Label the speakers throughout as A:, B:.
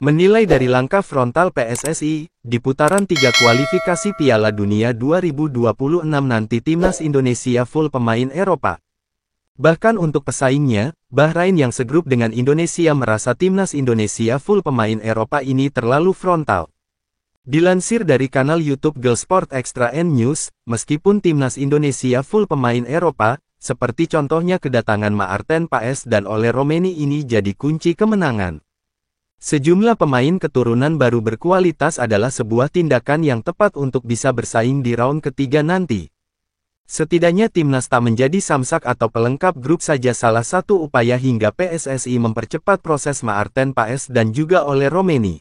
A: Menilai dari langkah frontal PSSI, di putaran 3 kualifikasi Piala Dunia 2026 nanti timnas Indonesia full pemain Eropa. Bahkan untuk pesaingnya, Bahrain yang segrup dengan Indonesia merasa timnas Indonesia full pemain Eropa ini terlalu frontal. Dilansir dari kanal YouTube Girlsport Extra N News, meskipun timnas Indonesia full pemain Eropa, seperti contohnya kedatangan Maarten Paes dan Ole Romeni ini jadi kunci kemenangan. Sejumlah pemain keturunan baru berkualitas adalah sebuah tindakan yang tepat untuk bisa bersaing di round ketiga nanti. Setidaknya timnas tak menjadi samsak atau pelengkap grup saja salah satu upaya hingga PSSI mempercepat proses Maarten Paes dan juga Ole Romeni.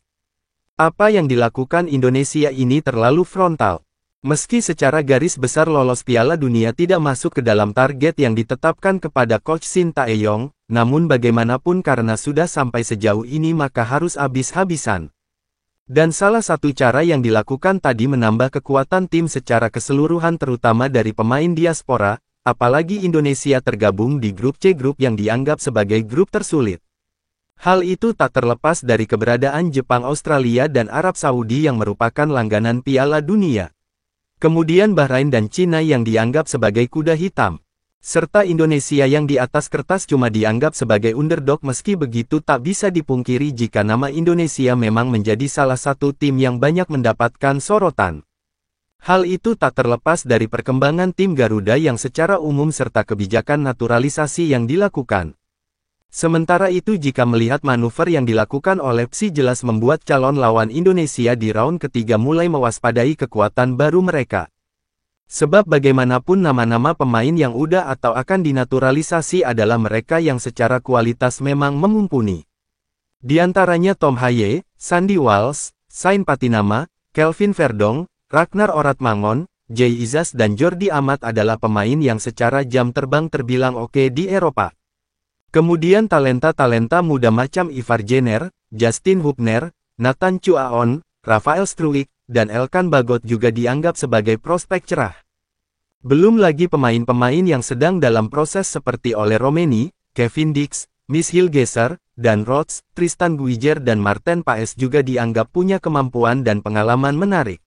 A: Apa yang dilakukan Indonesia ini terlalu frontal. Meski secara garis besar lolos Piala Dunia tidak masuk ke dalam target yang ditetapkan kepada Coach Shin Tae-yong, namun bagaimanapun karena sudah sampai sejauh ini maka harus habis-habisan. Dan salah satu cara yang dilakukan tadi menambah kekuatan tim secara keseluruhan terutama dari pemain diaspora, apalagi Indonesia tergabung di grup C, grup yang dianggap sebagai grup tersulit. Hal itu tak terlepas dari keberadaan Jepang, Australia dan Arab Saudi yang merupakan langganan Piala Dunia. Kemudian Bahrain dan Cina yang dianggap sebagai kuda hitam. Serta Indonesia yang di atas kertas cuma dianggap sebagai underdog, meski begitu tak bisa dipungkiri jika nama Indonesia memang menjadi salah satu tim yang banyak mendapatkan sorotan. Hal itu tak terlepas dari perkembangan tim Garuda yang secara umum serta kebijakan naturalisasi yang dilakukan. Sementara itu jika melihat manuver yang dilakukan oleh PSI jelas membuat calon lawan Indonesia di round ketiga mulai mewaspadai kekuatan baru mereka. Sebab bagaimanapun nama-nama pemain yang udah atau akan dinaturalisasi adalah mereka yang secara kualitas memang mumpuni. Di antaranya Tom Haye, Sandy Walsh, Sain Patinama, Kelvin Verdong, Ragnar Oratmangon, Jay Izas dan Jordi Amat adalah pemain yang secara jam terbang terbilang oke di Eropa. Kemudian talenta-talenta muda macam Ivar Jenner, Justin Hubner, Nathan Chuaon, Rafael Struijk, dan Elkan Bagot juga dianggap sebagai prospek cerah. Belum lagi pemain-pemain yang sedang dalam proses seperti Ole Romeni, Kevin Dix, Michael Gesser, dan Rods, Tristan Guijer dan Maarten Paes juga dianggap punya kemampuan dan pengalaman menarik.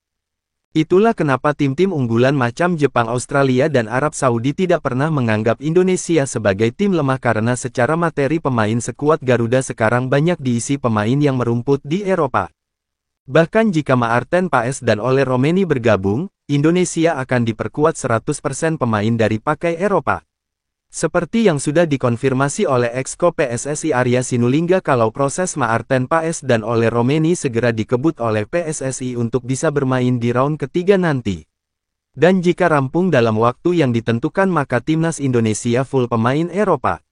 A: Itulah kenapa tim-tim unggulan macam Jepang, Australia dan Arab Saudi tidak pernah menganggap Indonesia sebagai tim lemah karena secara materi pemain sekuat Garuda sekarang banyak diisi pemain yang merumput di Eropa. Bahkan jika Maarten Paes dan Ole Romeni bergabung, Indonesia akan diperkuat 100% pemain dari pakai Eropa. Seperti yang sudah dikonfirmasi oleh Exco PSSI Arya Sinulinga kalau proses Maarten Paes dan Ole Romeni segera dikebut oleh PSSI untuk bisa bermain di round ketiga nanti. Dan jika rampung dalam waktu yang ditentukan maka timnas Indonesia full pemain Eropa.